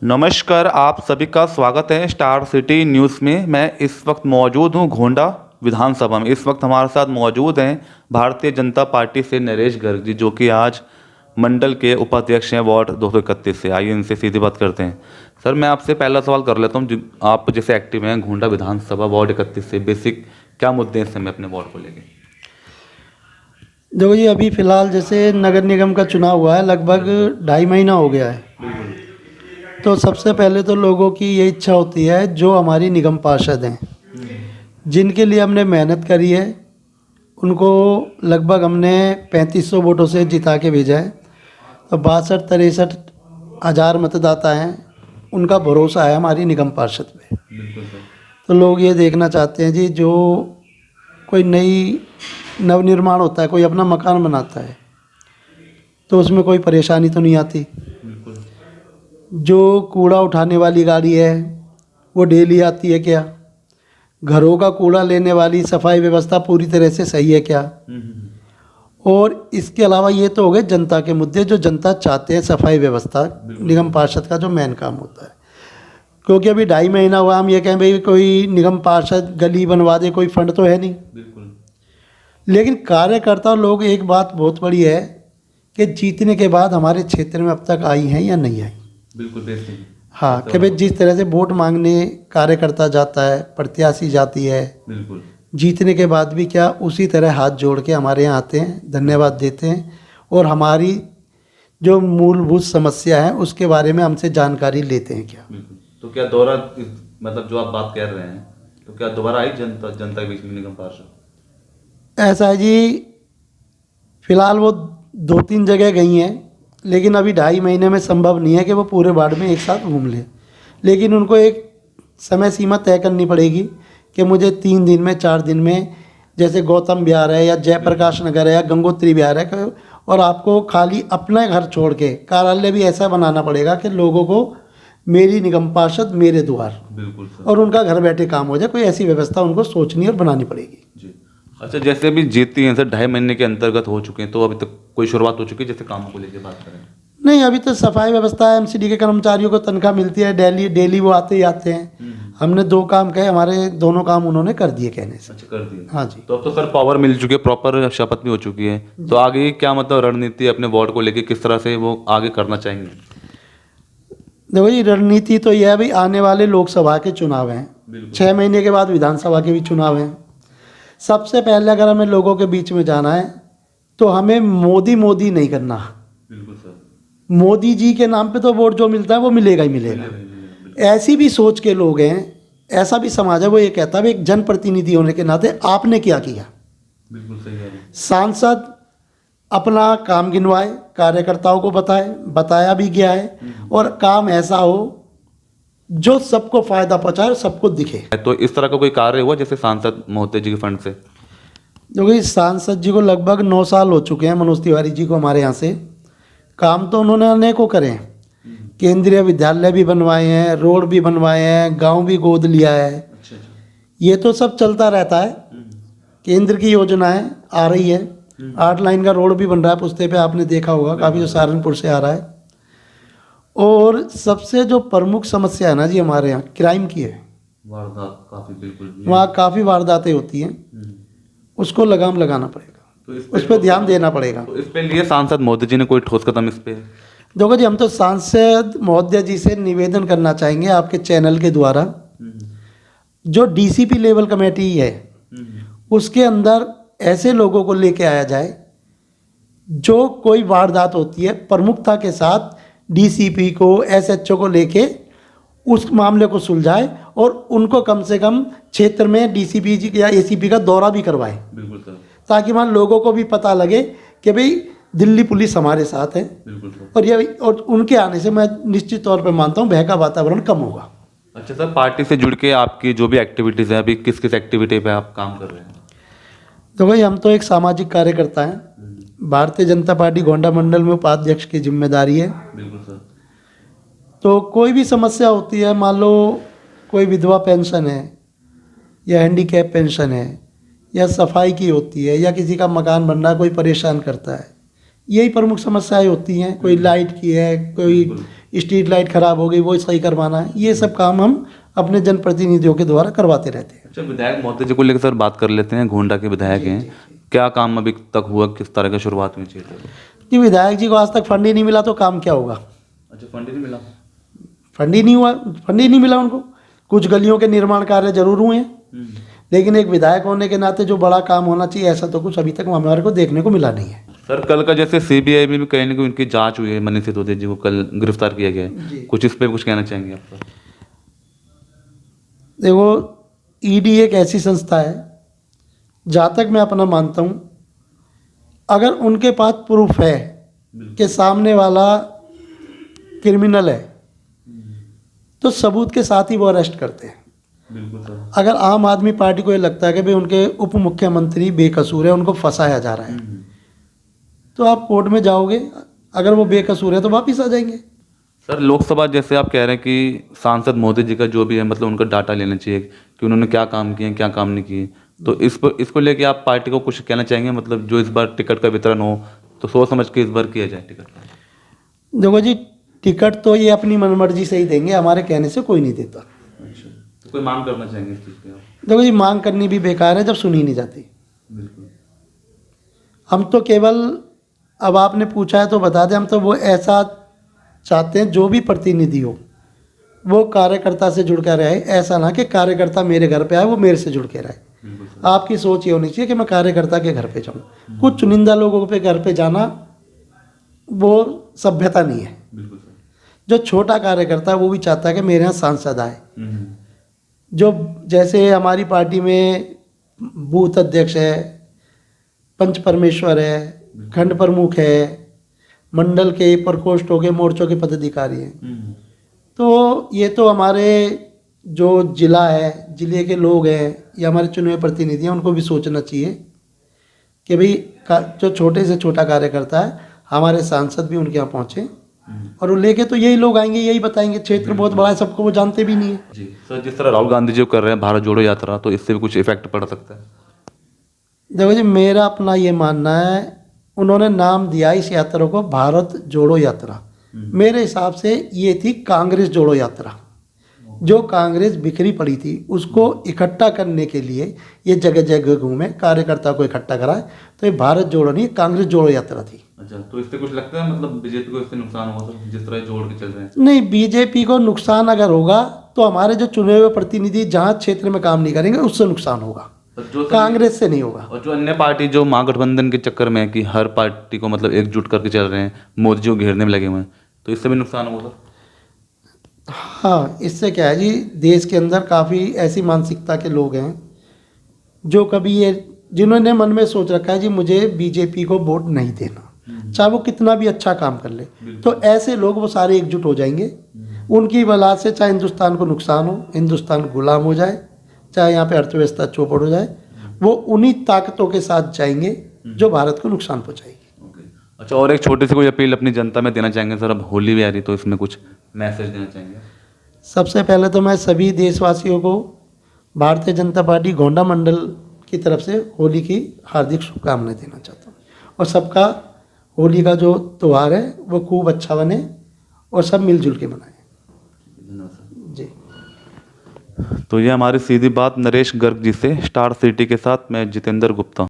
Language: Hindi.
नमस्कार, आप सभी का स्वागत है स्टार सिटी न्यूज़ में। मैं इस वक्त मौजूद हूं गोंडा विधानसभा में। इस वक्त हमारे साथ मौजूद हैं भारतीय जनता पार्टी से नरेश गर्ग जी, जो कि आज मंडल के उपाध्यक्ष हैं वार्ड 231 से। आइए इनसे सीधी बात करते हैं। सर, मैं आपसे पहला सवाल कर लेता हूं। आप जैसे एक्टिव हैं गोंडा विधानसभा वार्ड 31 से, बेसिक क्या मुद्दे हैं इस समय अपने वार्ड को लेकर? देखो जी, अभी फ़िलहाल जैसे नगर निगम का चुनाव हुआ है, लगभग 2.5 महीना हो गया है। तो सबसे पहले तो लोगों की ये इच्छा होती है, जो हमारी निगम पार्षद हैं, जिनके लिए हमने मेहनत करी है, उनको लगभग हमने 3500 वोटों से जिता के भेजा है। तो 62-63 हज़ार मतदाता हैं, उनका भरोसा है हमारी निगम पार्षद पे। तो लोग ये देखना चाहते हैं जी, जो कोई नई नवनिर्माण होता है, कोई अपना मकान बनाता है, तो उसमें कोई परेशानी तो नहीं आती। जो कूड़ा उठाने वाली गाड़ी है वो डेली आती है क्या? घरों का कूड़ा लेने वाली सफाई व्यवस्था पूरी तरह से सही है क्या? और इसके अलावा ये तो हो गए जनता के मुद्दे, जो जनता चाहते हैं सफाई व्यवस्था निगम पार्षद का जो मेन काम होता है। क्योंकि अभी 2.5 महीना हुआ, हम ये कहें भाई कोई निगम पार्षद गली बनवा दे, कोई फंड तो है नहीं। लेकिन कार्यकर्ता लोग, एक बात बहुत बड़ी है कि जीतने के बाद हमारे क्षेत्र में अब तक आई हैं या नहीं आई। बिल्कुल। हाँ, कि भाई जिस तरह से वोट मांगने कार्यकर्ता जाता है, प्रत्याशी जाती है, बिल्कुल जीतने के बाद भी क्या उसी तरह हाथ जोड़ के हमारे यहाँ आते हैं, धन्यवाद देते हैं और हमारी जो मूलभूत समस्या है उसके बारे में हमसे जानकारी लेते हैं क्या। तो क्या दोबारा, मतलब जो आप बात कर रहे हैं, तो क्या दोबारा आई जनता के बीच में निगम पार्षद? ऐसा है जी, फिलहाल वो 2-3 जगह गई हैं, लेकिन अभी 2.5 महीने में संभव नहीं है कि वो पूरे वार्ड में एक साथ घूम ले। लेकिन उनको एक समय सीमा तय करनी पड़ेगी कि मुझे 3 दिन में, 4 दिन में, जैसे गौतम विहार है या जयप्रकाश नगर है या गंगोत्री विहार है, और आपको खाली अपना घर छोड़ के कार्यालय भी ऐसा बनाना पड़ेगा कि लोगों को मेरी निगम पार्षद मेरे द्वार, बिल्कुल सर, और उनका घर बैठे काम हो जाए। कोई ऐसी व्यवस्था उनको सोचनी और बनानी पड़ेगी जी। अच्छा, जैसे अभी जीतती हैं सर, 2.5 महीने के अंतर्गत हो चुके हैं, तो अभी तक कोई शुरुआत हो चुकी है? जैसे कामों को लेकर बात करें। नहीं, अभी तो सफाई व्यवस्था है, एमसीडी के कर्मचारियों को तनख्वाह मिलती है, डेली वो आते ही आते हैं। हमने 2 काम कहे, हमारे दोनों काम उन्होंने कर दिए कहने से। अच्छा, कर दिए। हाँ जी। तो अब तो सर पावर मिल चुकी है, प्रॉपर शपथ भी हो चुकी है, तो आगे क्या मतलब रणनीति अपने वार्ड को लेकर किस तरह से वो आगे करना चाहेंगे? देखो जी, रणनीति तो यह है भाई, आने वाले लोकसभा के चुनाव हैं, 6 महीने के बाद विधानसभा के भी चुनाव हैं। सबसे पहले अगर हमें लोगों के बीच में जाना है तो हमें मोदी नहीं करना। बिल्कुल सर। मोदी जी के नाम पे तो वोट जो मिलता है वो मिलेगा ही मिलेगा। ऐसी भी सोच के लोग हैं, ऐसा भी समाज है, वो ये कहता है एक जनप्रतिनिधि होने के नाते आपने क्या किया। बिल्कुल सही है। सांसद अपना काम गिनवाए, कार्यकर्ताओं को बताया भी गया है, और काम ऐसा हो जो सबको फायदा पहुंचाए और सबको दिखे। तो इस तरह का कोई कार्य हुआ जैसे सांसद महोदय जी के फंड से? क्योंकि सांसद जी को लगभग 9 साल हो चुके हैं, मनोज तिवारी जी को, हमारे यहाँ से काम तो उन्होंने अनेकों करे हैं। केंद्रीय विद्यालय भी बनवाए हैं, रोड भी बनवाए हैं, गांव भी गोद लिया है। अच्छा। ये तो सब चलता रहता है। केंद्र की योजनाएं आ रही है, 8 लाइन का रोड भी बन रहा है पुस्ते पे, आपने देखा होगा, काफ़ी, जो सहारनपुर से आ रहा है। और सबसे जो प्रमुख समस्या है ना जी हमारे यहाँ, क्राइम की है। वारदात काफी, बिल्कुल वहाँ काफ़ी वारदातें होती हैं, उसको लगाम लगाना पड़ेगा, तो उस पर ध्यान देना पड़ेगा। तो इस पे लिए सांसद महोदय जी ने कोई ठोस कदम इस पे? देखो जी, हम तो सांसद महोदय जी से निवेदन करना चाहेंगे आपके चैनल के द्वारा, जो डीसीपी लेवल कमेटी है उसके अंदर ऐसे लोगों को लेके आया जाए जो कोई वारदात होती है प्रमुखता के साथ डीसीपी को, एसएचओ को लेके उस मामले को सुलझाए, और उनको कम से कम क्षेत्र में डीसीपी जी या एसीपी का दौरा भी करवाए। बिल्कुल सर। ताकि वहाँ लोगों को भी पता लगे कि भाई दिल्ली पुलिस हमारे साथ है। बिल्कुल सर। और उनके आने से मैं निश्चित तौर पर मानता हूँ भय का वातावरण कम होगा। अच्छा सर, पार्टी से जुड़ के आपकी जो भी एक्टिविटीज़ हैं, अभी किस किस एक्टिविटी पे आप काम कर रहे हैं? तो भाई, हम तो एक सामाजिक कार्यकर्ता हैं, भारतीय जनता पार्टी गोंडा मंडल में उपाध्यक्ष की जिम्मेदारी है। बिल्कुल सर। तो कोई भी समस्या होती है, मान लो कोई विधवा पेंशन है या हैंडीकैप पेंशन है या सफाई की होती है या किसी का मकान बन रहा है, कोई परेशान करता है, यही प्रमुख समस्याएं होती हैं। कोई लाइट की है, कोई स्ट्रीट लाइट ख़राब हो गई वो सही करवाना है, ये सब काम हम अपने जनप्रतिनिधियों के द्वारा करवाते रहते हैं। अच्छा, विधायक महोदय जी को लेकर सर बात कर लेते हैं। गोंडा के विधायक हैं, क्या काम अभी तक हुआ, किस तरह की शुरुआत हुई क्षेत्र में? कि विधायक जी को आज तक फंड ही नहीं मिला तो काम क्या होगा। अच्छा, फंड ही नहीं मिला? फंड ही नहीं हुआ, फंड ही नहीं मिला उनको। कुछ गलियों के निर्माण कार्य जरूर हुए हैं, लेकिन एक विधायक होने के नाते जो बड़ा काम होना चाहिए ऐसा तो कुछ अभी तक हमारे को देखने को मिला नहीं है। सर, कल का जैसे सीबीआई में भी कहीं ना कहीं उनकी जांच हुई है, मनीष सिसोदिया जी को कल गिरफ्तार किया गया है, कुछ इस पे कुछ कहना चाहेंगे आप सर? देखो, ईडी एक ऐसी संस्था है, जहाँ तक मैं अपना मानता हूँ, अगर उनके पास प्रूफ है कि सामने वाला क्रिमिनल है तो सबूत के साथ ही वो अरेस्ट करते हैं। बिल्कुल सर। अगर आम आदमी पार्टी को ये लगता है कि भाई उनके उप मुख्यमंत्री बेकसूर है, उनको फंसाया जा रहा है, तो आप कोर्ट में जाओगे, अगर वो बेकसूर है तो वापिस आ जाएंगे। सर, लोकसभा जैसे आप कह रहे हैं कि सांसद मोदी जी का जो भी है मतलब उनका डाटा लेना चाहिए कि उन्होंने क्या काम किए क्या काम नहीं किए, तो इसको लेके आप पार्टी को कुछ कहना चाहेंगे? मतलब जो इस बार टिकट का वितरण हो तो सोच समझ के इस बार किया जाए टिकट का। देखो जी, टिकट तो ये अपनी मनमर्जी से ही देंगे, हमारे कहने से कोई नहीं देता। अच्छा, तो कोई मांग करना चाहेंगे इस चीज़ पे आप? देखो जी, मांग करनी भी बेकार है जब सुनी नहीं जाती। बिल्कुल। हम तो केवल, अब आपने पूछा है तो बता दें, हम तो वो ऐसा चाहते हैं जो भी प्रतिनिधि हो वो कार्यकर्ता से जुड़ कर रहे, ऐसा ना कि कार्यकर्ता मेरे घर पे आए वो मेरे से जुड़ के रहे। आपकी सोच ये होनी चाहिए कि मैं कार्यकर्ता के घर पे जाऊँ। कुछ चुनिंदा लोगों पे घर पे जाना वो सभ्यता नहीं है। बिल्कुल सर। जो छोटा कार्यकर्ता है वो भी चाहता है कि मेरे यहाँ सांसद आए। जो जैसे हमारी पार्टी में बूथ अध्यक्ष है, पंच परमेश्वर है, खंड प्रमुख है, मंडल के प्रकोष्ठों के मोर्चों के पदाधिकारी हैं, तो ये तो हमारे जो जिला है, जिले के लोग हैं या हमारे चुने हुए प्रतिनिधि हैं, उनको भी सोचना चाहिए कि भाई जो छोटे से छोटा कार्यकर्ता है, हमारे सांसद भी उनके यहाँ पहुँचे और वो लेके तो यही लोग आएंगे, यही बताएंगे। क्षेत्र बहुत बड़ा है, सबको वो जानते भी नहीं है। जी सर, जिस तरह राहुल गांधी जी कर रहे हैं भारत जोड़ो यात्रा, तो इससे भी कुछ इफेक्ट पड़ सकता है? देखो जी, मेरा अपना ये मानना है, उन्होंने नाम दिया इस यात्रा को भारत जोड़ो यात्रा, मेरे हिसाब से ये थी कांग्रेस जोड़ो यात्रा। जो कांग्रेस बिखरी पड़ी थी उसको इकट्ठा करने के लिए ये जगह जगह घूमे, कार्यकर्ता को इकट्ठा कराए, तो ये भारत जोड़ो नहीं, कांग्रेस जोड़ो यात्रा थी। अच्छा, तो इससे कुछ लगता है मतलब बीजेपी को इससे नुकसान होगा सर, जिस तरह जोड़ के चल रहे हैं? नहीं, बीजेपी को नुकसान अगर होगा तो हमारे जो चुने हुए प्रतिनिधि जहाँ क्षेत्र में काम नहीं करेंगे उससे नुकसान होगा, कांग्रेस से नहीं होगा। और जो अन्य पार्टी जो महागठबंधन के चक्कर में है कि हर पार्टी को मतलब एकजुट करके चल रहे हैं, मोदी जी को घेरने में लगे हुए हैं, तो इससे भी नुकसान होगा सर? हाँ, इससे क्या है जी, देश के अंदर काफ़ी ऐसी मानसिकता के लोग हैं जो कभी ये, जिन्होंने मन में सोच रखा है जी मुझे बीजेपी को वोट नहीं देना, चाहे वो कितना भी अच्छा काम कर ले, तो ऐसे लोग वो सारे एकजुट हो जाएंगे। उनकी वजह से चाहे हिंदुस्तान को नुकसान हो, हिंदुस्तान गुलाम हो जाए, चाहे यहाँ पे अर्थव्यवस्था चौपट हो जाए, वो उन्हीं ताकतों के साथ जाएंगे जो भारत को नुकसान पहुँचाएगी। अच्छा, और एक छोटी सी कोई अपील अपनी जनता में देना चाहेंगे सर? अब होली भी आ रही, तो इसमें कुछ मैसेज देना चाहेंगे? सबसे पहले तो मैं सभी देशवासियों को भारतीय जनता पार्टी गोंडा मंडल की तरफ से होली की हार्दिक शुभकामनाएं देना चाहता हूँ, और सबका होली का जो त्यौहार है वो खूब अच्छा बने और सब मिलजुल के मनाएं। जी। तो ये हमारी सीधी बात नरेश गर्ग जी से, स्टार सिटी के साथ मैं जितेंद्र गुप्ता।